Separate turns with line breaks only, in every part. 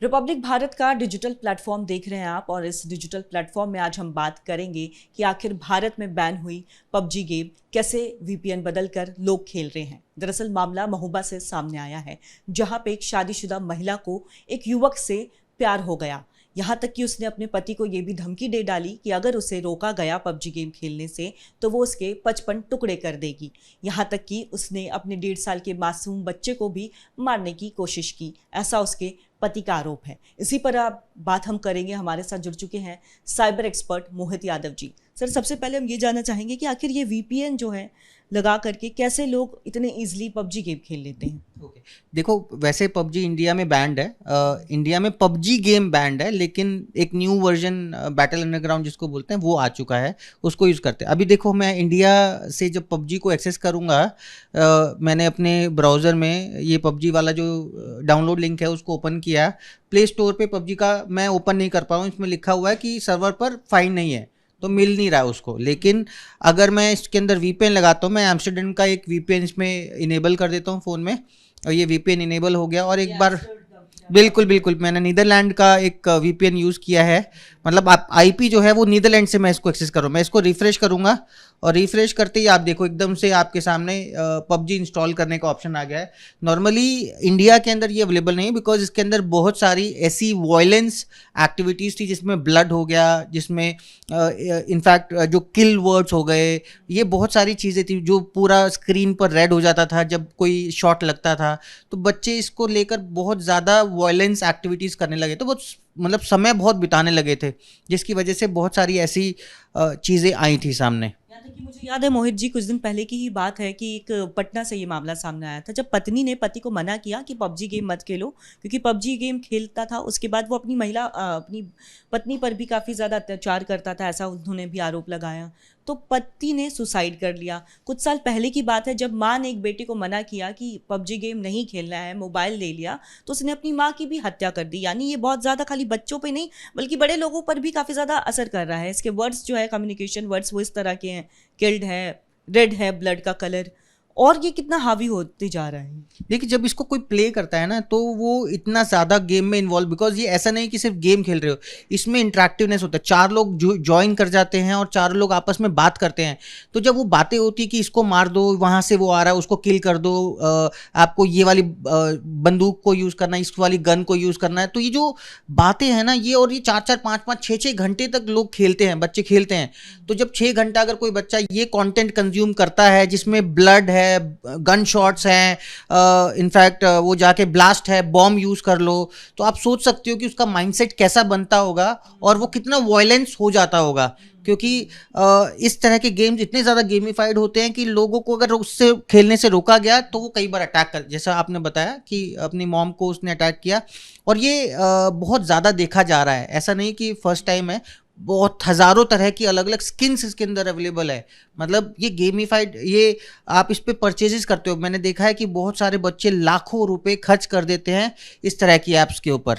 Republic Bharat का digital platform देख रहे हैं आप, और इस डिजिटल प्लेटफॉर्म में आज हम बात करेंगे कि आखिर भारत में बैन हुई पबजी गेम कैसे वीपीएन बदलकर लोग खेल रहे हैं। दरअसल मामला महोबा से सामने आया है, जहां पे एक शादीशुदा महिला को एक युवक से प्यार हो गया। यहाँ तक कि उसने अपने पति को ये भी धमकी दे डाली कि अगर उसे रोका गया पबजी गेम खेलने से तो वो उसके 55 टुकड़े कर देगी। यहाँ तक कि उसने अपने 1.5 साल के मासूम बच्चे को भी मारने की कोशिश की, ऐसा उसके पति का आरोप है। इसी पर आप बात हम करेंगे। हमारे साथ जुड़ चुके हैं साइबर एक्सपर्ट मोहित यादव जी। सर, सबसे पहले हम ये जानना चाहेंगे कि आखिर ये वीपीएन जो है लगा करके कैसे लोग इतने इजीली पबजी गेम खेल लेते हैं।
ओके, देखो वैसे पबजी इंडिया में बैंड है। इंडिया में पबजी गेम बैंड है, लेकिन एक न्यू वर्जन बैटल अंडरग्राउंड जिसको बोलते हैं वो आ चुका है, उसको यूज़ करते हैं। अभी देखो, मैं इंडिया से जब पबजी को एक्सेस करूँगा, मैंने अपने ब्राउज़र में ये पबजी वाला जो डाउनलोड लिंक है उसको ओपन किया। प्ले स्टोर पे पबजी का मैं ओपन नहीं कर पा रहा हूँ, इसमें लिखा हुआ है कि सर्वर पर फाइन नहीं है, तो मिल नहीं रहा है उसको। लेकिन अगर मैं इसके अंदर वीपीएन लगाता हूँ, मैं एम्स्टर्डम का एक वीपीएन इसमें इनेबल कर देता हूँ फ़ोन में, और ये वीपीएन इनेबल हो गया। और एक बार बिल्कुल बिल्कुल मैंने नीदरलैंड का एक वीपीएन यूज़ किया है, मतलब आप आईपी जो है वो नीदरलैंड से मैं इसको एक्सेस करूँ। मैं इसको रिफ्रेश करूँगा, और रिफ्रेश करते ही आप देखो एकदम से आपके सामने पबजी इंस्टॉल करने का ऑप्शन आ गया है। नॉर्मली इंडिया के अंदर ये अवेलेबल नहीं है, बिकॉज इसके अंदर बहुत सारी ऐसी वायलेंस एक्टिविटीज़ थी जिसमें ब्लड हो गया, जिसमें इनफैक्ट जो किल वर्ड्स हो गए, ये बहुत सारी चीज़ें थी जो पूरा स्क्रीन पर रेड हो जाता था जब कोई शॉट लगता था। तो बच्चे इसको लेकर बहुत ज़्यादा वायलेंस एक्टिविटीज़ करने लगे, तो बहुत मतलब समय बहुत बिताने लगे थे, जिसकी वजह से बहुत सारी ऐसी चीज़ें आई थी सामने।
यहाँ तक कि मुझे याद है मोहित जी, कुछ दिन पहले की ही बात है कि एक पटना से ये मामला सामने आया था, जब पत्नी ने पति को मना किया कि पबजी गेम मत खेलो, क्योंकि पबजी गेम खेलता था। उसके बाद वो अपनी पत्नी पर भी काफ़ी ज़्यादा अत्याचार करता था, ऐसा उन्होंने भी आरोप लगाया। तो पति ने सुसाइड कर लिया। कुछ साल पहले की बात है, जब माँ ने एक बेटे को मना किया कि पबजी गेम नहीं खेलना है, मोबाइल ले लिया, तो उसने अपनी माँ की भी हत्या कर दी। यानी ये बहुत ज़्यादा खाली बच्चों पे नहीं बल्कि बड़े लोगों पर भी काफ़ी ज़्यादा असर कर रहा है। इसके वर्ड्स जो है, कम्युनिकेशन वर्ड्स वो इस तरह के हैं, किल्ड है, रेड है ब्लड का कलर, और ये कितना हावी होते जा रहा है।
देखिए, जब इसको कोई प्ले करता है ना, तो वो इतना ज़्यादा गेम में इन्वॉल्व, बिकॉज ये ऐसा नहीं कि सिर्फ गेम खेल रहे हो, इसमें इंटरेक्टिवनेस होता है। 4 लोग जो ज्वाइन कर जाते हैं और 4 लोग आपस में बात करते हैं, तो जब वो बातें होती है कि इसको मार दो, वहाँ से वो आ रहा है उसको किल कर दो, आपको ये वाली बंदूक को यूज़ करना है, इस वाली गन को यूज़ करना है, तो ये जो बातें हैं ना, ये और ये 4-4, 5-5, 6-6 घंटे तक लोग खेलते हैं, बच्चे खेलते हैं। तो जब 6 घंटा अगर कोई बच्चा ये कंटेंट कंज्यूम करता है जिसमें ब्लड है, गन शॉट्स हैं, इनफैक्ट वो जाके ब्लास्ट है, बॉम्ब यूज़ कर लो, तो आप सोच सकते हो कि उसका माइंडसेट कैसा बनता होगा और वो कितना वायलेंस हो जाता होगा। क्योंकि इस तरह के गेम्स इतने ज़्यादा गेमिफाइड होते हैं कि लोगों को अगर उससे खेलने से रोका गया तो वो कई बार अटैक कर, जैसा आपने बताया कि अपनी मॉम को उसने अटैक किया, और ये बहुत ज़्यादा देखा जा रहा है। ऐसा नहीं कि फर्स्ट टाइम है, बहुत हज़ारों तरह की अलग अलग स्किन्स इसके अंदर अवेलेबल है। मतलब ये गेमिफाइड, ये आप इस पे परचेजेस करते हो। मैंने देखा है कि बहुत सारे बच्चे लाखों रुपए खर्च कर देते हैं इस तरह की ऐप्स के ऊपर।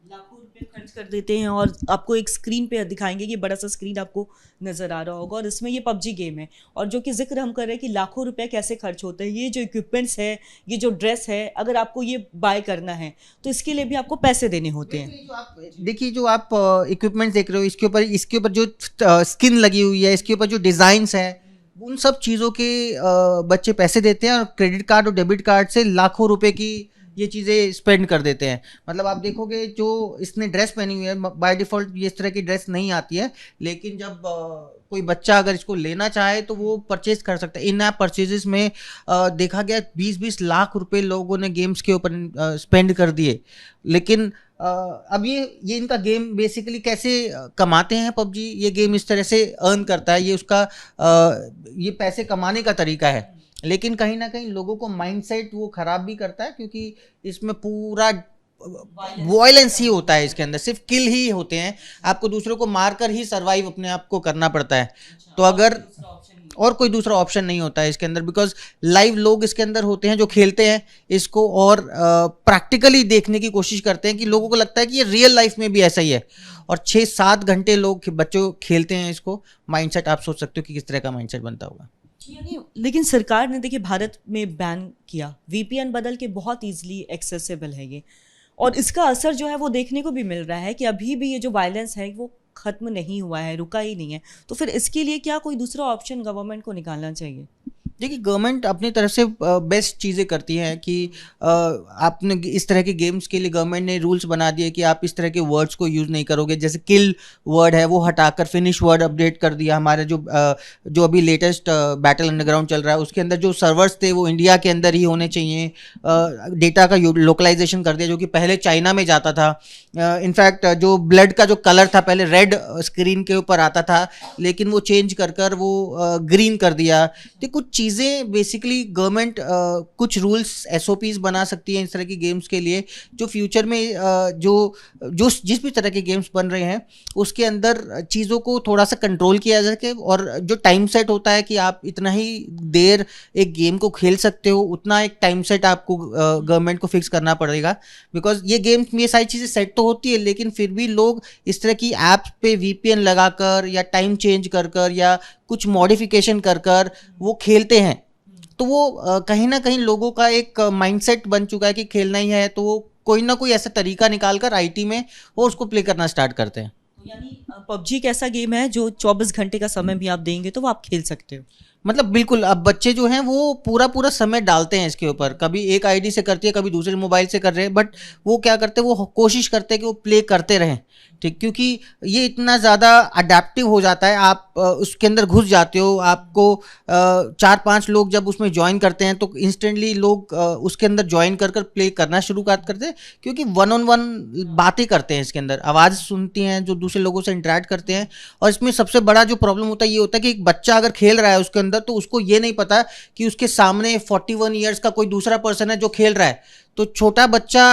लाखों रुपए खर्च कर देते हैं, और आपको एक स्क्रीन पे दिखाएंगे कि बड़ा सा स्क्रीन आपको नजर आ रहा होगा, और इसमें ये पबजी गेम है। और जो कि जिक्र हम कर रहे हैं कि लाखों रुपए कैसे खर्च होते हैं, ये जो इक्विपमेंट्स है, ये जो ड्रेस है, अगर आपको ये बाय करना है तो इसके लिए भी आपको पैसे देने होते हैं।
देखिए, जो आप इक्विपमेंट्स देख रहे हो, इसके ऊपर जो स्किन लगी हुई है, इसके ऊपर जो डिज़ाइंस है, उन सब चीज़ों के बच्चे पैसे देते हैं, और क्रेडिट कार्ड और डेबिट कार्ड से लाखों रुपए की ये चीज़ें स्पेंड कर देते हैं। मतलब आप देखोगे, जो इसने ड्रेस पहनी हुई है, बाय डिफ़ॉल्ट ये इस तरह की ड्रेस नहीं आती है, लेकिन जब कोई बच्चा अगर इसको लेना चाहे तो वो परचेज कर सकता है। इन ऐप परचेजेस में देखा गया 20-20 लाख रुपए लोगों ने गेम्स के ऊपर स्पेंड कर दिए। लेकिन अब ये इनका गेम बेसिकली कैसे कमाते हैं पबजी, ये गेम इस तरह से अर्न करता है, ये उसका ये पैसे कमाने का तरीका है। लेकिन कहीं ना कहीं लोगों को माइंडसेट वो खराब भी करता है, क्योंकि इसमें पूरा वायलेंस ही होता है। इसके अंदर सिर्फ किल ही होते हैं, आपको दूसरों को मारकर ही सरवाइव अपने आप को करना पड़ता है। तो अगर और कोई दूसरा ऑप्शन नहीं होता है इसके अंदर, बिकॉज लाइव लोग इसके अंदर होते हैं जो खेलते हैं इसको, और प्रैक्टिकली देखने की कोशिश करते हैं कि लोगों को लगता है कि ये रियल लाइफ में भी ऐसा ही है। और 6-7 घंटे लोग बच्चों खेलते हैं इसको। माइंडसेट आप सोच सकते हो कि किस तरह का माइंडसेट बनता होगा।
यानी लेकिन सरकार ने देखिए भारत में बैन किया, वीपीएन बदल के बहुत इजीली एक्सेसिबल है ये, और इसका असर जो है वो देखने को भी मिल रहा है कि अभी भी ये जो वायलेंस है वो खत्म नहीं हुआ है, रुका ही नहीं है। तो फिर इसके लिए क्या कोई दूसरा ऑप्शन गवर्नमेंट को निकालना चाहिए?
देखिए, गवर्नमेंट अपनी तरफ से बेस्ट चीज़ें करती है कि आपने इस तरह के गेम्स के लिए गवर्नमेंट ने रूल्स बना दिए कि आप इस तरह के वर्ड्स को यूज़ नहीं करोगे। जैसे किल वर्ड है वो हटाकर फिनिश वर्ड अपडेट कर दिया। हमारे जो अभी लेटेस्ट बैटल अंडरग्राउंड चल रहा है उसके अंदर जो सर्वर्स थे वो इंडिया के अंदर ही होने चाहिए। डेटा का लोकलाइजेशन कर दिया जो कि पहले चाइना में जाता था। इनफैक्ट जो ब्लड का जो कलर था पहले रेड स्क्रीन के ऊपर आता था, लेकिन वो चेंज कर वो ग्रीन कर दिया। तो कुछ चीज़ें बेसिकली गवर्नमेंट कुछ रूल्स एसओपीज बना सकती है इस तरह की गेम्स के लिए, जो फ्यूचर में जो जिस भी तरह के गेम्स बन रहे हैं उसके अंदर चीज़ों को थोड़ा सा कंट्रोल किया जा सके। और जो टाइम सेट होता है कि आप इतना ही देर एक गेम को खेल सकते हो, उतना एक टाइम सेट आपको गवर्नमेंट को फिक्स करना पड़ेगा। बिकॉज ये गेम्स में ये सारी चीज़ें सेट तो होती है, लेकिन फिर भी लोग इस तरह की ऐप्स पे वीपीएन लगाकर या टाइम चेंज कर या कुछ मॉडिफिकेशन कर वो खेलते हैं। तो वो कहीं ना कहीं लोगों का एक माइंडसेट बन चुका है कि खेलना ही है, तो वो कोई ना कोई ऐसा तरीका निकाल कर आईटी में वो उसको प्ले करना स्टार्ट करते हैं।
यानी पबजी एक ऐसा गेम है जो 24 घंटे का समय भी आप देंगे तो वो आप खेल सकते हो।
मतलब बिल्कुल, अब बच्चे जो हैं वो पूरा समय डालते हैं इसके ऊपर। कभी एक आईडी से करती है, कभी दूसरे मोबाइल से कर रहे हैं, बट वो क्या करते हैं, वो कोशिश करते हैं कि वो प्ले करते रहें। ठीक, क्योंकि ये इतना ज़्यादा अडेप्टिव हो जाता है। आप उसके अंदर घुस जाते हो, आपको 4-5 लोग जब उसमें ज्वाइन करते हैं तो इंस्टेंटली लोग उसके अंदर ज्वाइन कर प्ले करना शुरू करते हैं, क्योंकि 1-on-1 बातें करते हैं इसके अंदर, आवाज़ सुनती हैं, जो दूसरे लोगों से इंटरेक्ट करते हैं। और इसमें सबसे बड़ा जो प्रॉब्लम होता है ये होता है कि एक बच्चा अगर खेल रहा है उसके अंदर, तो उसको ये नहीं पता कि उसके सामने 41 ईयर्स का कोई दूसरा पर्सन है जो खेल रहा है। तो छोटा बच्चा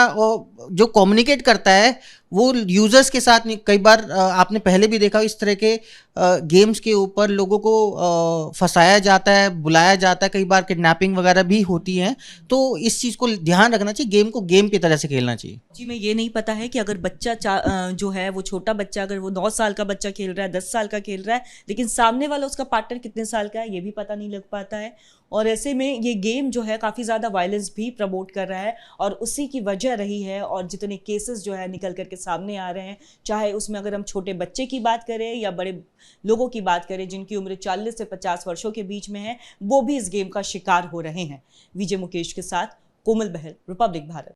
जो कम्युनिकेट करता है वो यूजर्स के साथ नहीं। कई बार आपने पहले भी देखा इस तरह के गेम्स के ऊपर लोगों को फंसाया जाता है, बुलाया जाता है, कई बार किडनैपिंग वगैरह भी होती है। तो इस चीज़ को ध्यान रखना चाहिए, गेम को गेम की तरह से खेलना चाहिए।
जी, मैं ये नहीं पता है कि अगर बच्चा जो है वो छोटा बच्चा, अगर वो 9 साल का बच्चा खेल रहा है, 10 साल का खेल रहा है, लेकिन सामने वाला उसका पार्टनर कितने साल का है ये भी पता नहीं लग पाता है। और ऐसे में ये गेम जो है काफ़ी ज़्यादा वायलेंस भी प्रमोट कर रहा है और उसी की वजह रही है। और जितने केसेस जो है निकल करके सामने आ रहे हैं, चाहे उसमें अगर हम छोटे बच्चे की बात करें या बड़े लोगों की बात करें जिनकी उम्र 40 से 50 वर्षों के बीच में है, वो भी इस गेम का शिकार हो रहे हैं। विजय मुकेश के साथ कोमल बहल, रिपब्लिक भारत।